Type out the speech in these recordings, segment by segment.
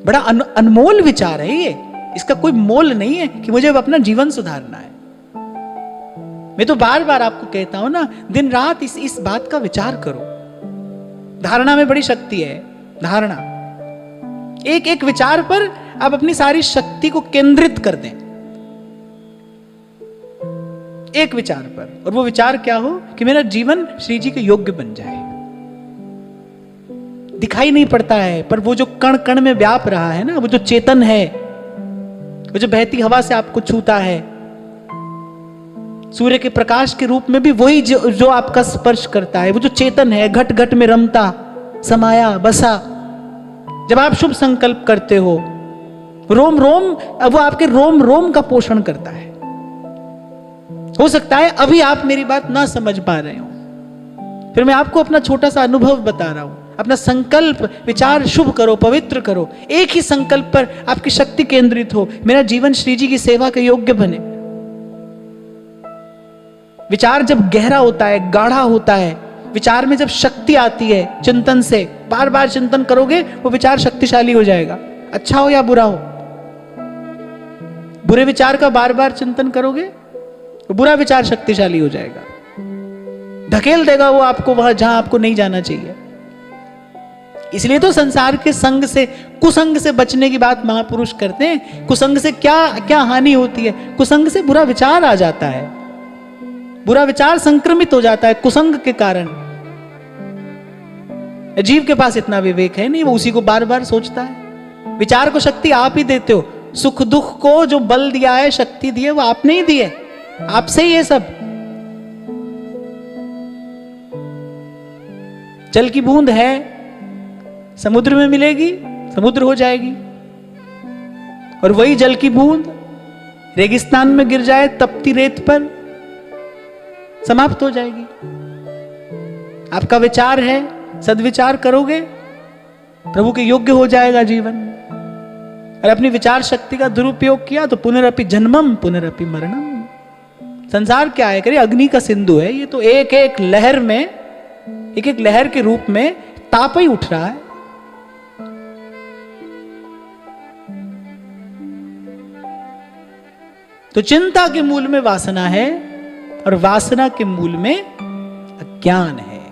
बड़ा अनमोल विचार है ये, इसका कोई मोल नहीं है कि मुझे अपना जीवन सुधारना है। मैं तो बार बार आपको कहता हूं ना, दिन रात इस बात का विचार करो। धारणा में बड़ी शक्ति है। धारणा, एक एक विचार पर आप अपनी सारी शक्ति को केंद्रित कर दें, एक विचार पर, और वो विचार क्या हो कि मेरा जीवन श्री जी के योग्य बन जाए। दिखाई नहीं पड़ता है, पर वो जो कण कण में व्याप रहा है ना, वो जो चेतन है, वो जो बहती हवा से आपको छूता है, सूर्य के प्रकाश के रूप में भी वही जो आपका स्पर्श करता है, वो जो चेतन है, घट घट में रमता समाया बसा। जब आप शुभ संकल्प करते हो, रोम रोम, वो आपके रोम रोम का पोषण करता है। हो सकता है अभी आप मेरी बात ना समझ पा रहे हो, फिर मैं आपको अपना छोटा सा अनुभव बता रहा हूं। अपना संकल्प विचार शुभ करो, पवित्र करो। एक ही संकल्प पर आपकी शक्ति केंद्रित हो, मेरा जीवन श्री जी की सेवा के योग्य बने। विचार जब गहरा होता है, गाढ़ा होता है, विचार में जब शक्ति आती है चिंतन से, बार बार चिंतन करोगे, वो विचार शक्तिशाली हो जाएगा, अच्छा हो या बुरा हो। बुरे विचार का बार बार चिंतन करोगे तो बुरा विचार शक्तिशाली हो जाएगा, धकेल देगा वो आपको वहां जहां आपको नहीं जाना चाहिए। इसलिए तो संसार के संग से, कुसंग से बचने की बात महापुरुष करते हैं। कुसंग से क्या क्या हानि होती है? कुसंग से बुरा विचार आ जाता है, बुरा विचार संक्रमित हो जाता है कुसंग के कारण। जीव के पास इतना विवेक है नहीं, वो उसी को बार बार सोचता है। विचार को शक्ति आप ही देते हो। सुख दुख को जो बल दिया है, शक्ति दी है, वो आपने ही दी है, आपसे ही ये सब। जल की बूंद है, समुद्र में मिलेगी, समुद्र हो जाएगी। और वही जल की बूंद रेगिस्तान में गिर जाए, तपती रेत पर, समाप्त हो जाएगी। आपका विचार है, सद्विचार करोगे, प्रभु के योग्य हो जाएगा जीवन। और अपनी विचार शक्ति का दुरुपयोग किया तो पुनरपि जन्मम पुनरपि मरणम। संसार क्या है करे? अग्नि का सिंधु है ये तो, एक एक लहर में, एक एक लहर के रूप में ताप ही उठ रहा है। तो चिंता के मूल में वासना है, और वासना के मूल में अज्ञान है।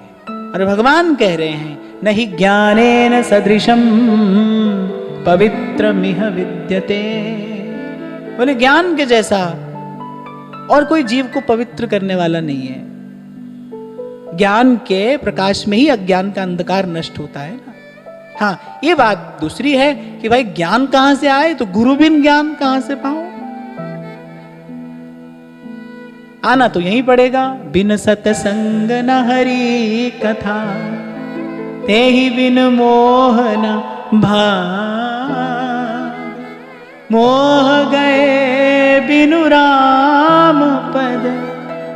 और भगवान कह रहे हैं, नहीं ज्ञानेन सदृशम पवित्रमिह विद्यते। बोले ज्ञान के जैसा और कोई जीव को पवित्र करने वाला नहीं है। ज्ञान के प्रकाश में ही अज्ञान का अंधकार नष्ट होता है ना। हाँ, ये बात दूसरी है कि भाई ज्ञान कहां से आए, तो गुरु बिन ज्ञान कहां से पाओ। आना तो यहीं पड़ेगा। बिन सतसंग न हरि कथा, ते ही बिन मोह न भा। मोह गए बिनु राम पद,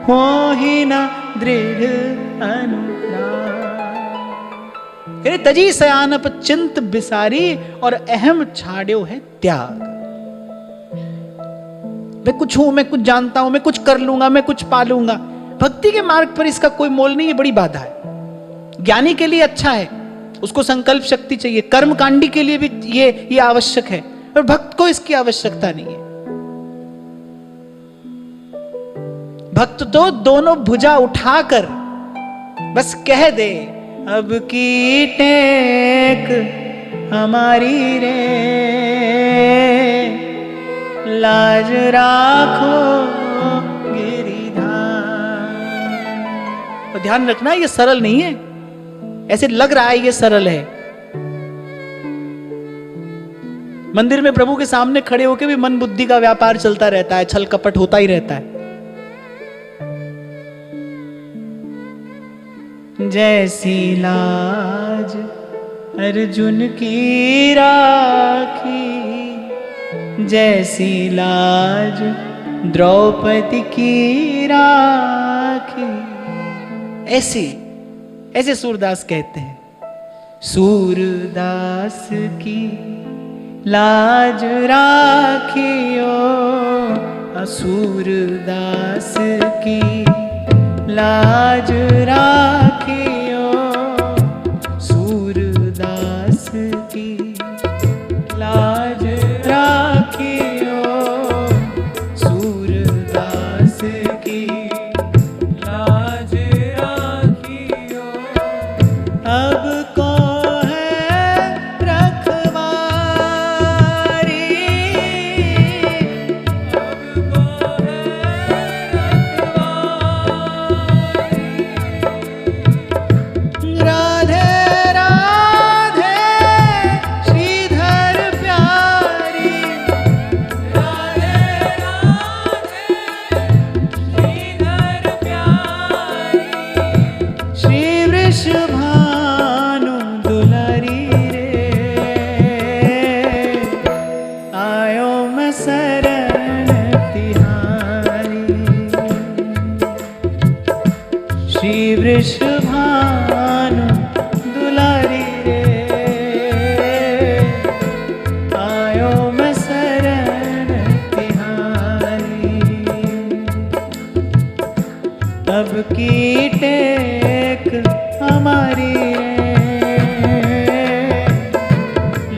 हो ही न दृढ़ अनुराग। कहते तजी सयानप चिंत बिसारी, और अहम छाड़्यो है त्याग। मैं कुछ हूं, मैं कुछ जानता हूं, मैं कुछ कर लूंगा, मैं कुछ पालूंगा। भक्ति के मार्ग पर इसका कोई मोल नहीं, ये बड़ी बाधा है। ज्ञानी के लिए अच्छा है, उसको संकल्प शक्ति चाहिए, कर्मकांडी के लिए भी ये आवश्यक है, पर भक्त को इसकी आवश्यकता नहीं है। भक्त तो दोनों भुजा उठाकर बस कह दे, अब की टेक हमारी रे, लाज राखो गिरिधार। तो ध्यान रखना, ये सरल नहीं है। ऐसे लग रहा है ये सरल है। मंदिर में प्रभु के सामने खड़े होकर भी मन बुद्धि का व्यापार चलता रहता है, छल कपट होता ही रहता है। जैसी लाज अर्जुन की राखी, जैसी लाज द्रौपदी की राखी। ऐसे सूरदास कहते हैं, सूरदास की लाज राखियो, सूरदास की लाज राखियो, सूरदास की लाज राखियो सूरदास की, लाज राखियो अब को है रखवारी, अब को है रखवारी। राधे भानु दुलारी रे, आयो मैं शरण तिहारी। श्री वृषभानु दुलारी रे, आयो मैं शरण तिहारी। अब की टेक हमारी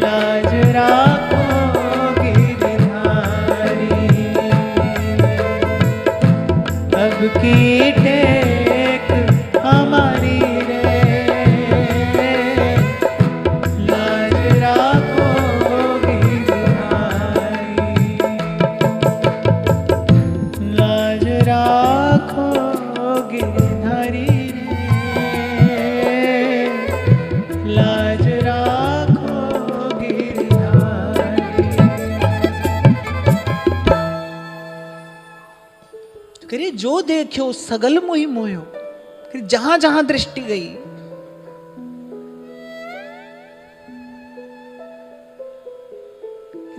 लाज राखोगी गिरधारी, अब की टेक हमारी रे, लाज राखोगी गिरधारी, लाज राखोगी गिरधारी, लाज राखो गिरधारी। करिए जो देखो सगल मोहि मोयो, जहां जहां दृष्टि गई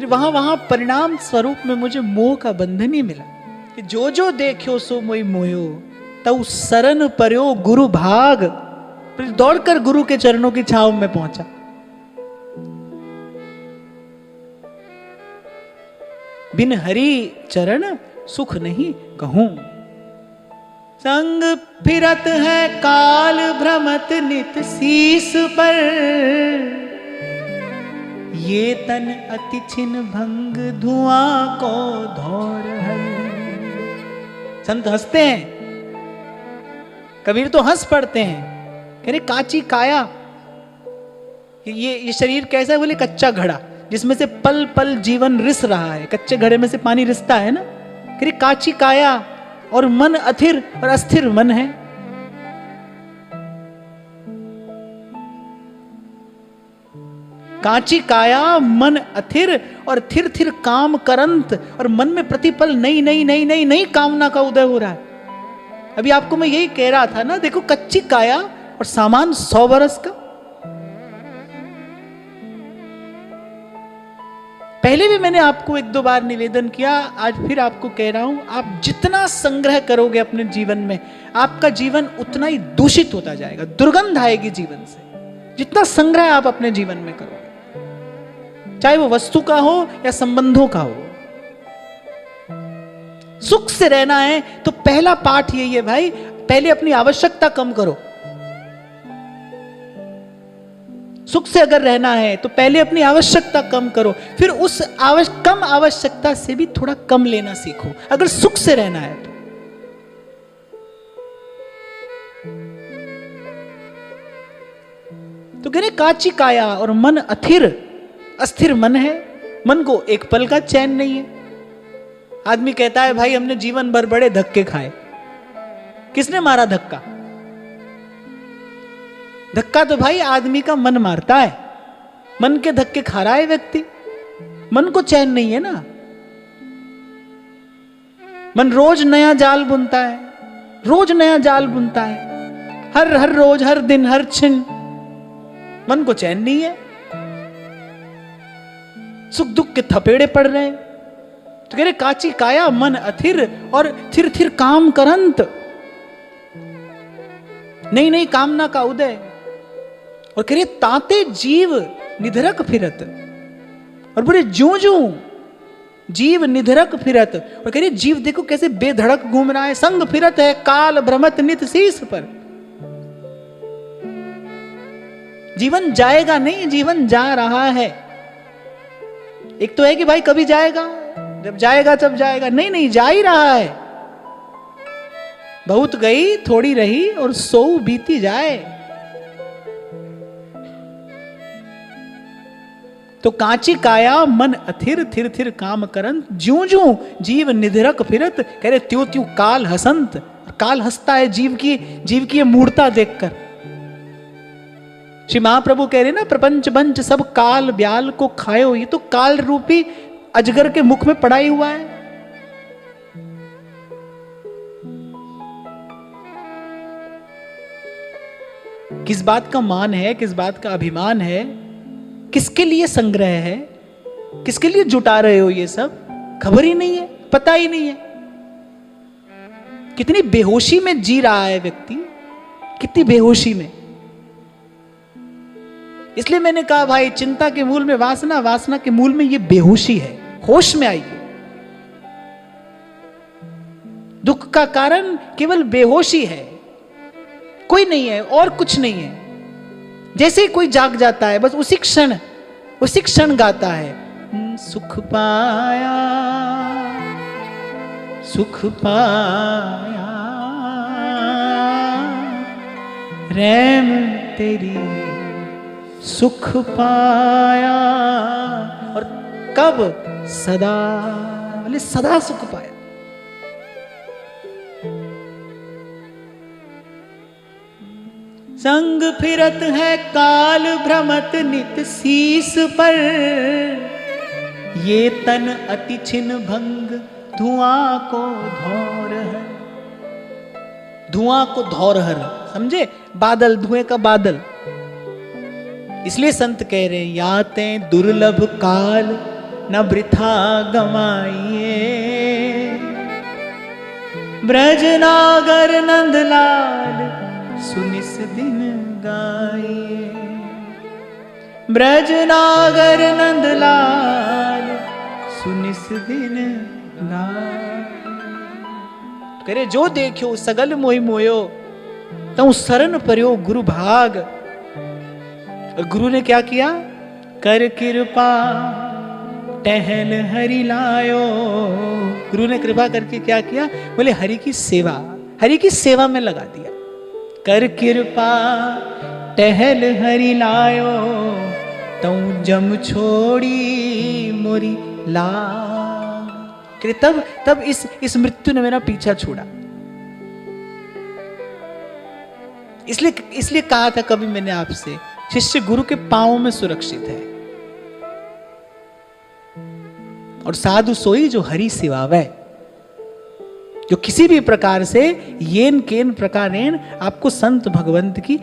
वहां वहां परिणाम स्वरूप में मुझे मोह का बंधन ही मिला कि जो जो देखो सो मोहि मोयो, तब शरण पर्यो गुरु भाग, दौड़कर गुरु के चरणों की छाव में पहुंचा। बिन हरि चरण सुख नहीं कहूं, संग फिरत है काल भ्रमत नित शीस पर, ये तन अति छिन भंग धुआं को धौर है। संत हंसते हैं, कबीर तो हंस पड़ते हैं, कह रहे काची काया, ये शरीर कैसा है? बोले कच्चा घड़ा जिसमें से पल पल जीवन रिस रहा है। कच्चे घड़े में से पानी रिसता है ना। कह रहे काची काया और मन अथिर और अस्थिर मन है। काची काया मन अथिर और थिर थिर काम करंत, और मन में प्रतिपल नई नई नई नई नई कामना का उदय हो रहा है। अभी आपको मैं यही कह रहा था ना, देखो कच्ची काया और सामान 100 बरस का। पहले भी मैंने आपको 1-2 बार निवेदन किया, आज फिर आपको कह रहा हूं, आप जितना संग्रह करोगे अपने जीवन में, आपका जीवन उतना ही दूषित होता जाएगा, दुर्गंध आएगी जीवन से। जितना संग्रह आप अपने जीवन में करोगे, चाहे वो वस्तु का हो या संबंधों का हो। सुख से रहना है तो पहला पाठ यही है भाई, पहले अपनी आवश्यकता कम करो। सुख से अगर रहना है तो पहले अपनी आवश्यकता कम करो, फिर उस कम आवश्यकता से भी थोड़ा कम लेना सीखो, अगर सुख से रहना है तो कह रहे काची काया और मन अथिर, अस्थिर मन है। मन को एक पल का चैन नहीं है। आदमी कहता है भाई हमने जीवन भर बड़े धक्के खाए। किसने मारा धक्का? धक्का तो भाई आदमी का मन मारता है। मन के धक्के खा रहा है व्यक्ति। मन को चैन नहीं है ना। मन रोज नया जाल बुनता है, रोज नया जाल बुनता है, हर रोज, हर दिन, हर क्षण। मन को चैन नहीं है। सुख दुख के थपेड़े पड़ रहे हैं। तो कह रहे काची काया मन अथिर और थिर थिर काम करंत, नई नई कामना का उदय। और कह रहे ताते जीव निधरक फिरत, और बोले ज्यों ज्यों जीव निधरक फिरत। और कह रहे जीव देखो कैसे बेधड़क घूम रहा है। संग फिरत है काल भ्रमत नित शीस पर। जीवन जाएगा नहीं, जीवन जा रहा है। एक तो है कि भाई कभी जाएगा, जब जाएगा तब जाएगा, नहीं नहीं जा ही रहा है। बहुत गई थोड़ी रही और सो बीती जाए। तो कांची काया मन अथिर थिर थिर काम करन, ज्यों ज्यों जीव निधरक फिरत, कह रहे त्यों त्यों काल हसंत। काल हंसता है जीव की मूर्ता देखकर। श्री महाप्रभु कह रहे ना, प्रपंच बंच सब काल ब्याल को खायो। ये तो काल रूपी अजगर के मुख में पड़ा ही हुआ है। किस बात का मान है, किस बात का अभिमान है, किसके लिए संग्रह है, किसके लिए जुटा रहे हो ये सब, खबर ही नहीं है, पता ही नहीं है। कितनी बेहोशी में जी रहा है व्यक्ति, कितनी बेहोशी में। इसलिए मैंने कहा भाई, चिंता के मूल में वासना, वासना के मूल में ये बेहोशी है। होश में आइए। दुख का कारण केवल बेहोशी है, कोई नहीं है और कुछ नहीं है। जैसे ही कोई जाग जाता है, बस उसी क्षण गाता है, सुख पाया सुख पाया रैम तेरी सुख पाया। और कब? सदा, बोले सदा सुख पाया। संग फिरत है काल भ्रमत नित शीस पर, ये तन अति छिन भंग धुआं को धौर है। धुआं को धौर हर, समझे? बादल, धुएं का बादल। इसलिए संत कह रहे हैं, याते दुर्लभ काल न वृथा गवाइए, ब्रजनागर नंदलाल सुनिस दिन गाइए। ब्रजनागर नंदलाल सुनिस दिन गाइए। करे जो देखो सगल मोहि मोयो, तऊ शरण पर्यो गुरु भाग। और गुरु ने क्या किया? कर कृपा टहल हरि लायो। गुरु ने कृपा करके क्या किया? बोले हरि की सेवा में लगा दिया। कर कृपा टहल हरि लायो, तऊ जम छोड़ी मोरी ला। तब इस मृत्यु ने मेरा पीछा छोड़ा। इसलिए कहा था कभी मैंने आपसे, शिष्य गुरु के पांव में सुरक्षित है, और साधु सोई जो हरि सेवावै। जो किसी भी प्रकार से येन केन प्रकारेण आपको संत भगवंत की